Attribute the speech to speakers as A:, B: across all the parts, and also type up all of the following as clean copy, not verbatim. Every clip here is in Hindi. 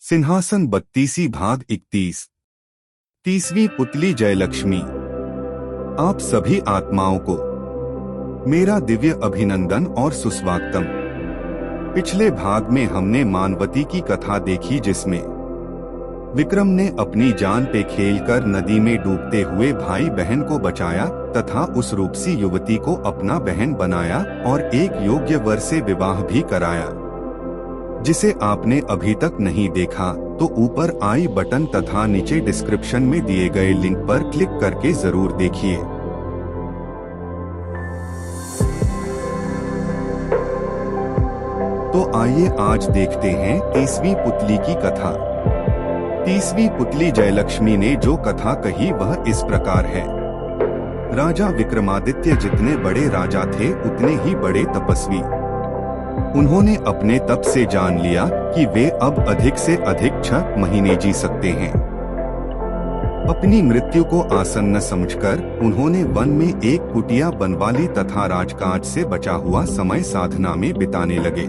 A: सिंहासन 32 भाग 31। 30वीं पुतली जयलक्ष्मी। आप सभी आत्माओं को मेरा दिव्य अभिनंदन और सुस्वागतम। पिछले भाग में हमने मानवती की कथा देखी, जिसमें विक्रम ने अपनी जान पे खेलकर नदी में डूबते हुए भाई बहन को बचाया तथा उस रूपसी युवती को अपना बहन बनाया और एक योग्य वर से विवाह भी कराया। जिसे आपने अभी तक नहीं देखा तो ऊपर आई बटन तथा नीचे डिस्क्रिप्शन में दिए गए लिंक पर क्लिक करके जरूर देखिए। तो आइए आज देखते हैं 30वीं पुतली की कथा। 30वीं पुतली जयलक्ष्मी ने जो कथा कही वह इस प्रकार है। राजा विक्रमादित्य जितने बड़े राजा थे उतने ही बड़े तपस्वी। उन्होंने अपने तप से जान लिया कि वे अब अधिक से अधिक 6 महीने जी सकते हैं। अपनी मृत्यु को आसन्न समझकर उन्होंने वन में एक कुटिया बनवा ली तथा राजकाज से बचा हुआ समय साधना में बिताने लगे।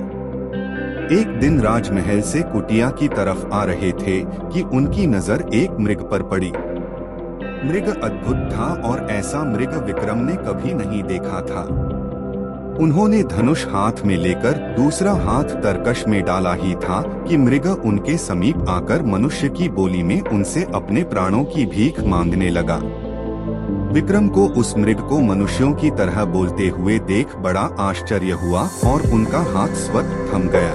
A: एक दिन राजमहल से कुटिया की तरफ आ रहे थे कि उनकी नजर एक मृग पर पड़ी। मृग अद्भुत था और ऐसा मृग विक्रम ने कभी नहीं देखा था। उन्होंने धनुष हाथ में लेकर दूसरा हाथ तरकश में डाला ही था कि मृग उनके समीप आकर मनुष्य की बोली में उनसे अपने प्राणों की भीख मांगने लगा। विक्रम को उस मृग को मनुष्यों की तरह बोलते हुए देख बड़ा आश्चर्य हुआ और उनका हाथ स्वतः थम गया।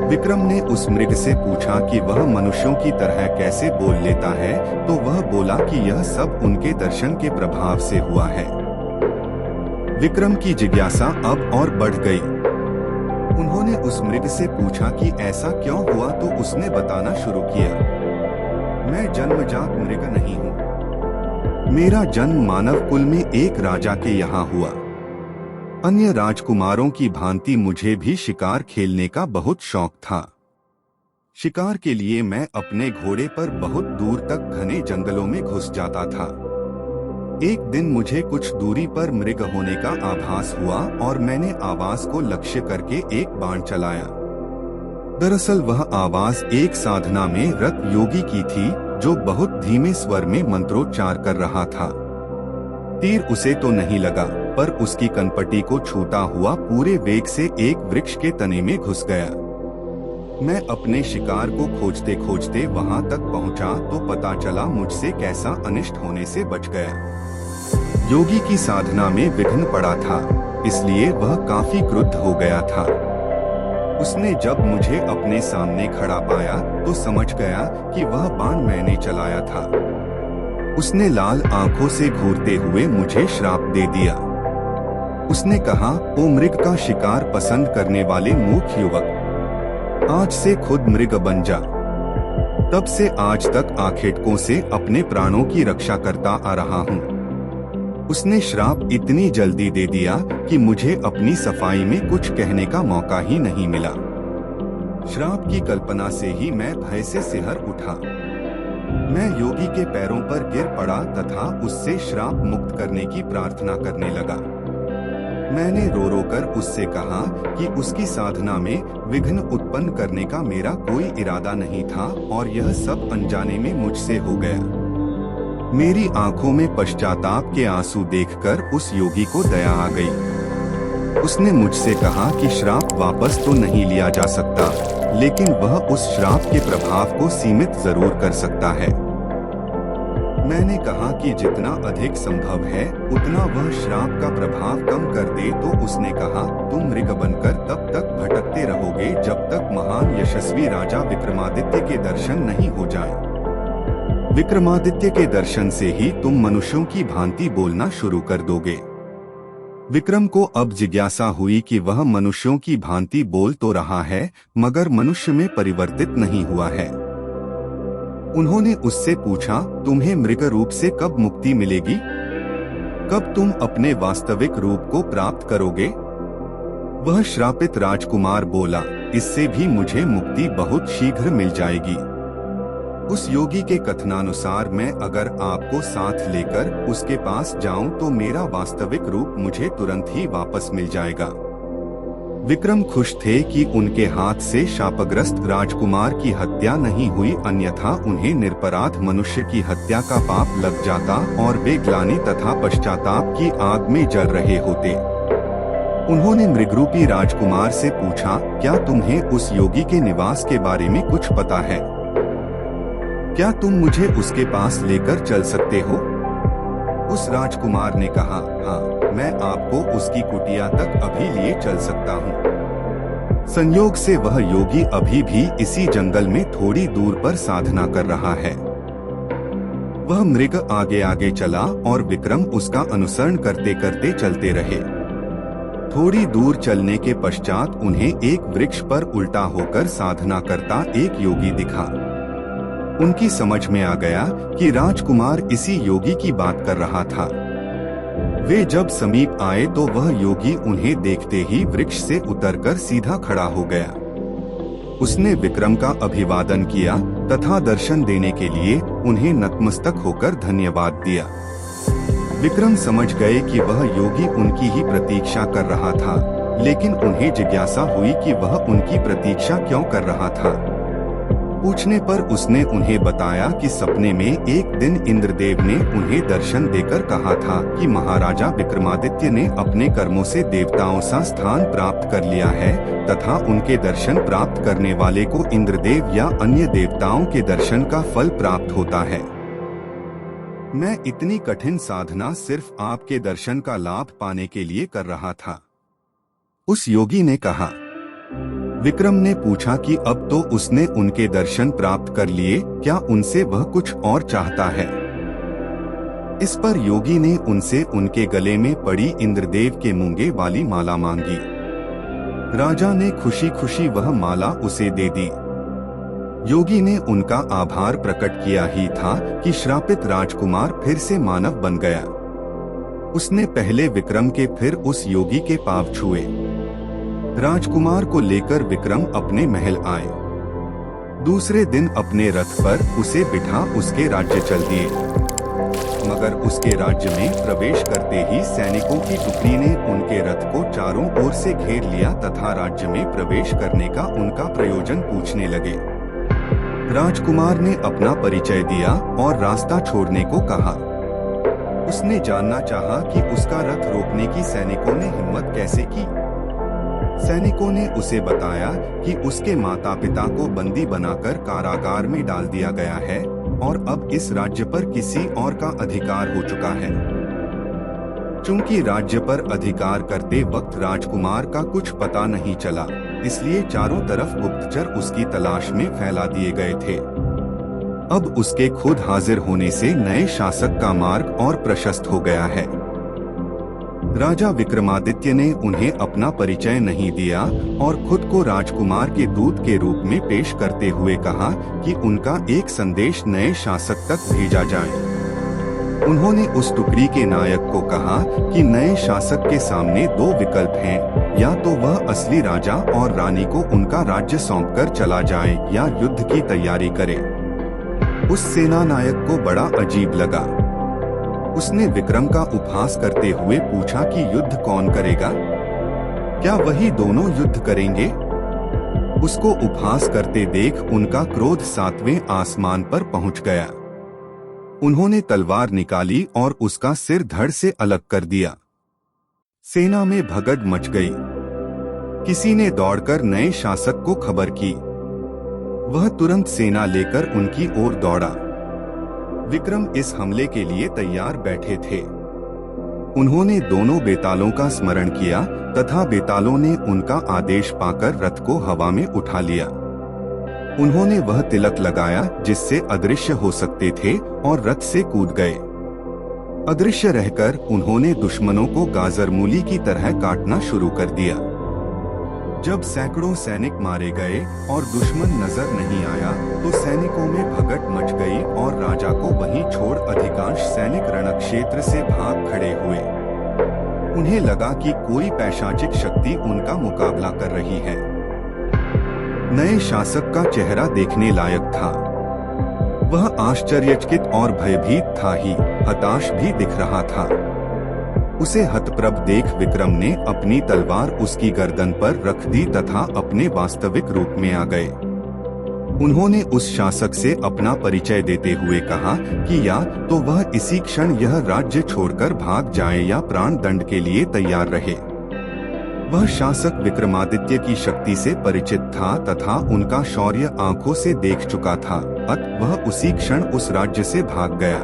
A: विक्रम ने उस मृग से पूछा कि वह मनुष्यों की तरह कैसे बोल लेता है, तो वह बोला कि यह सब उनके दर्शन के प्रभाव से हुआ है। विक्रम की जिज्ञासा अब और बढ़ गई। उन्होंने उस मृग से पूछा कि ऐसा क्यों हुआ, तो उसने बताना शुरू किया। मैं जन्मजात मृग नहीं हूँ। मेरा जन्म मानव कुल में एक राजा के यहाँ हुआ। अन्य राजकुमारों की भांति मुझे भी शिकार खेलने का बहुत शौक था। शिकार के लिए मैं अपने घोड़े पर बहुत दूर तक घने जंगलों में घुस जाता था। एक दिन मुझे कुछ दूरी पर मृग होने का आभास हुआ और मैंने आवाज को लक्ष्य करके एक बाण चलाया। दरअसल वह आवाज एक साधना में रत योगी की थी, जो बहुत धीमे स्वर में मंत्रोच्चार कर रहा था। तीर उसे तो नहीं लगा, पर उसकी कनपटी को छूता हुआ पूरे वेग से एक वृक्ष के तने में घुस गया। मैं अपने शिकार को खोजते खोजते वहां तक पहुंचा तो पता चला मुझसे कैसा अनिष्ट होने से बच गया। योगी की साधना में विघ्न पड़ा था, इसलिए वह काफी क्रुद्ध हो गया था। उसने जब मुझे अपने सामने खड़ा पाया तो समझ गया कि वह बाण मैंने चलाया था। उसने लाल आंखों से घूरते हुए मुझे श्राप दे दिया। उसने कहा, ओ मृग का शिकार पसंद करने वाले मूर्ख युवक, आज से खुद मृग बन जा। तब से आज तक आखेटकों से अपने प्राणों की रक्षा करता आ रहा हूँ। उसने श्राप इतनी जल्दी दे दिया कि मुझे अपनी सफाई में कुछ कहने का मौका ही नहीं मिला। श्राप की कल्पना से ही मैं भय से सिहर उठा। मैं योगी के पैरों पर गिर पड़ा तथा उससे श्राप मुक्त करने की प्रार्थना करने लगा। मैंने रो रो कर उससे कहा कि उसकी साधना में विघ्न उत्पन्न करने का मेरा कोई इरादा नहीं था और यह सब अनजाने में मुझसे हो गया। मेरी आंखों में पश्चाताप के आंसू देखकर उस योगी को दया आ गई। उसने मुझसे कहा कि श्राप वापस तो नहीं लिया जा सकता, लेकिन वह उस श्राप के प्रभाव को सीमित जरूर कर सकता है। मैंने कहा कि जितना अधिक संभव है उतना वह श्राप का प्रभाव कम कर दे, तो उसने कहा, तुम मृग बनकर तब तक भटकते रहोगे जब तक महान यशस्वी राजा विक्रमादित्य के दर्शन नहीं हो जाएं। विक्रमादित्य के दर्शन से ही तुम मनुष्यों की भांति बोलना शुरू कर दोगे। विक्रम को अब जिज्ञासा हुई कि वह मनुष्यों की भांति बोल तो रहा है, मगर मनुष्य में परिवर्तित नहीं हुआ है। उन्होंने उससे पूछा, तुम्हें मृग रूप से कब मुक्ति मिलेगी? कब तुम अपने वास्तविक रूप को प्राप्त करोगे? वह श्रापित राजकुमार बोला, इससे भी मुझे मुक्ति बहुत शीघ्र मिल जाएगी। उस योगी के कथनानुसार मैं अगर आपको साथ लेकर उसके पास जाऊं तो मेरा वास्तविक रूप मुझे तुरंत ही वापस मिल जाएगा। विक्रम खुश थे कि उनके हाथ से शापग्रस्त राजकुमार की हत्या नहीं हुई, अन्यथा उन्हें निरपराध मनुष्य की हत्या का पाप लग जाता और वे ग्लानि तथा पश्चाताप की आग में जल रहे होते। उन्होंने मृगरूपी राजकुमार से पूछा, क्या तुम्हें उस योगी के निवास के बारे में कुछ पता है? क्या तुम मुझे उसके पास लेकर चल सकते हो? उस राजकुमार ने कहा, हाँ, मैं आपको उसकी कुटिया तक अभी लिए चल सकता हूँ। संयोग से वह योगी अभी भी इसी जंगल में थोड़ी दूर पर साधना कर रहा है। वह मृग आगे आगे चला और विक्रम उसका अनुसरण करते करते चलते रहे। थोड़ी दूर चलने के पश्चात उन्हें एक वृक्ष पर उल्टा होकर साधना करता एक योगी दिखा। उनकी समझ में आ गया कि राजकुमार इसी योगी की बात कर रहा था। वे जब समीप आए तो वह योगी उन्हें देखते ही वृक्ष से उतरकर सीधा खड़ा हो गया। उसने विक्रम का अभिवादन किया तथा दर्शन देने के लिए उन्हें नतमस्तक होकर धन्यवाद दिया। विक्रम समझ गए कि वह योगी उनकी ही प्रतीक्षा कर रहा था, लेकिन उन्हें जिज्ञासा हुई कि वह उनकी प्रतीक्षा क्यों कर रहा था। पूछने पर उसने उन्हें बताया कि सपने में एक दिन इंद्रदेव ने उन्हें दर्शन देकर कहा था कि महाराजा विक्रमादित्य ने अपने कर्मों से देवताओं सा स्थान प्राप्त कर लिया है तथा उनके दर्शन प्राप्त करने वाले को इंद्रदेव या अन्य देवताओं के दर्शन का फल प्राप्त होता है। मैं इतनी कठिन साधना सिर्फ आपके दर्शन का लाभ पाने के लिए कर रहा था। उस योगी ने कहा। विक्रम ने पूछा कि अब तो उसने उनके दर्शन प्राप्त कर लिए, क्या उनसे वह कुछ और चाहता है? इस पर योगी ने उनसे उनके गले में पड़ी इंद्रदेव के मूंगे वाली माला मांगी। राजा ने खुशी खुशी वह माला उसे दे दी। योगी ने उनका आभार प्रकट किया ही था कि श्रापित राजकुमार फिर से मानव बन गया। उसने पहले विक्रम के फिर उस योगी के पांव छुए। राजकुमार को लेकर विक्रम अपने महल आए। दूसरे दिन अपने रथ पर उसे बिठा उसके राज्य चल दिए। मगर उसके राज्य में प्रवेश करते ही सैनिकों की टुकड़ी ने उनके रथ को चारों ओर से घेर लिया तथा राज्य में प्रवेश करने का उनका प्रयोजन पूछने लगे। राजकुमार ने अपना परिचय दिया और रास्ता छोड़ने को कहा। उसने जानना चाहा कि उसका रथ रोकने की सैनिकों ने हिम्मत कैसे की। सैनिकों ने उसे बताया कि उसके माता पिता को बंदी बनाकर कारागार में डाल दिया गया है और अब इस राज्य पर किसी और का अधिकार हो चुका है। चूंकि राज्य पर अधिकार करते वक्त राजकुमार का कुछ पता नहीं चला, इसलिए चारों तरफ गुप्तचर उसकी तलाश में फैला दिए गए थे। अब उसके खुद हाजिर होने से नए शासक का मार्ग और प्रशस्त हो गया है। राजा विक्रमादित्य ने उन्हें अपना परिचय नहीं दिया और खुद को राजकुमार के दूत के रूप में पेश करते हुए कहा कि उनका एक संदेश नए शासक तक भेजा जाए। उन्होंने उस टुकड़ी के नायक को कहा कि नए शासक के सामने दो विकल्प हैं, या तो वह असली राजा और रानी को उनका राज्य सौंपकर चला जाए या युद्ध की तैयारी करे। उस सेना नायक को बड़ा अजीब लगा। उसने विक्रम का उपहास करते हुए पूछा कि युद्ध कौन करेगा? क्या वही दोनों युद्ध करेंगे? उसको उपहास करते देख उनका क्रोध 7वें आसमान पर पहुंच गया। उन्होंने तलवार निकाली और उसका सिर धड़ से अलग कर दिया। सेना में भगदड़ मच गई। किसी ने दौड़कर नए शासक को खबर की। वह तुरंत सेना लेकर उनकी ओर दौड़ा। विक्रम इस हमले के लिए तैयार बैठे थे। उन्होंने दोनों बेतालों का स्मरण किया तथा बेतालों ने उनका आदेश पाकर रथ को हवा में उठा लिया। उन्होंने वह तिलक लगाया जिससे अदृश्य हो सकते थे और रथ से कूद गए। अदृश्य रहकर उन्होंने दुश्मनों को गाजर मूली की तरह काटना शुरू कर दिया। जब सैकड़ों सैनिक मारे गए और दुश्मन नजर नहीं आया तो सैनिकों में भगदड़ मच गई और राजा को वहीं छोड़ अधिकांश सैनिक रणक्षेत्र से भाग खड़े हुए। उन्हें लगा कि कोई पैशाचिक शक्ति उनका मुकाबला कर रही है। नए शासक का चेहरा देखने लायक था। वह आश्चर्यचकित और भयभीत था ही, हताश भी दिख रहा था। उसे हतप्रभ देख विक्रम ने अपनी तलवार उसकी गर्दन पर रख दी तथा अपने वास्तविक रूप में आ गए। उन्होंने उस शासक से अपना परिचय देते हुए कहा कि या तो वह इसी क्षण यह राज्य छोड़कर भाग जाए या प्राण दंड के लिए तैयार रहे। वह शासक विक्रमादित्य की शक्ति से परिचित था तथा उनका शौर्य आंखों से देख चुका था, अतः वह उसी क्षण उस राज्य से भाग गया।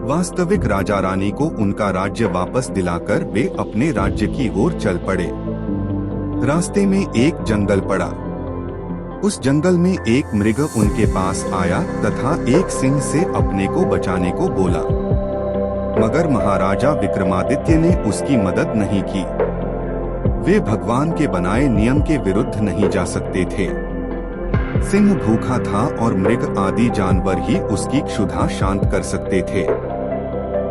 A: वास्तविक राजा रानी को उनका राज्य वापस दिलाकर वे अपने राज्य की ओर चल पड़े। रास्ते में एक जंगल पड़ा। उस जंगल में एक मृग उनके पास आया तथा एक सिंह से अपने को बचाने को बोला, मगर महाराजा विक्रमादित्य ने उसकी मदद नहीं की। वे भगवान के बनाए नियम के विरुद्ध नहीं जा सकते थे। सिंह भूखा था और मृग आदि जानवर ही उसकी क्षुधा शांत कर सकते थे।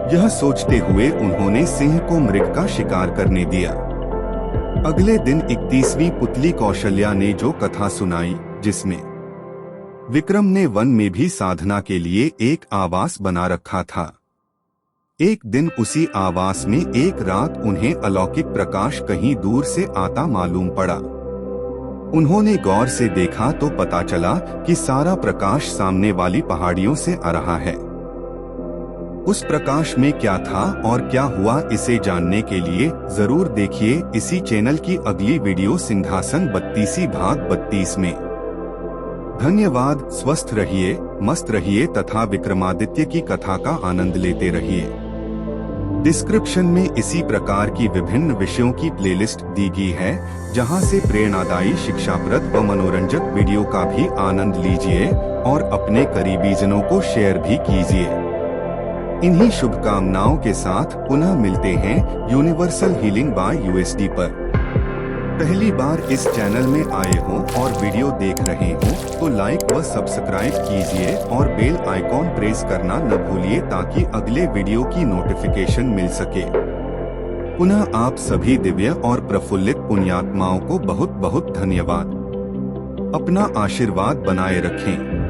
A: यह सोचते हुए उन्होंने सिंह को मृग का शिकार करने दिया। अगले दिन 31वीं पुतली कौशल्या ने जो कथा सुनाई, जिसमें विक्रम ने वन में भी साधना के लिए एक आवास बना रखा था। एक दिन उसी आवास में एक रात उन्हें अलौकिक प्रकाश कहीं दूर से आता मालूम पड़ा। उन्होंने गौर से देखा तो पता चला कि सारा प्रकाश सामने वाली पहाड़ियों से आ रहा है। उस प्रकाश में क्या था और क्या हुआ, इसे जानने के लिए जरूर देखिए इसी चैनल की अगली वीडियो सिंहासन 32 भाग 32 में। धन्यवाद। स्वस्थ रहिए, मस्त रहिए तथा विक्रमादित्य की कथा का आनंद लेते रहिए। डिस्क्रिप्शन में इसी प्रकार की विभिन्न विषयों की प्लेलिस्ट दी गई है, जहां से प्रेरणादायी, शिक्षाप्रद व मनोरंजक वीडियो का भी आनंद लीजिए और अपने करीबी जनों को शेयर भी कीजिए। इन्हीं शुभकामनाओं के साथ पुनः मिलते हैं यूनिवर्सल हीलिंग बाय यूएसडी पर। पहली बार इस चैनल में आए हों और वीडियो देख रहे हों तो लाइक व सब्सक्राइब कीजिए और बेल आइकॉन प्रेस करना न भूलिए ताकि अगले वीडियो की नोटिफिकेशन मिल सके। पुनः आप सभी दिव्य और प्रफुल्लित पुण्यात्माओं को बहुत बहुत धन्यवाद। अपना आशीर्वाद बनाए रखें।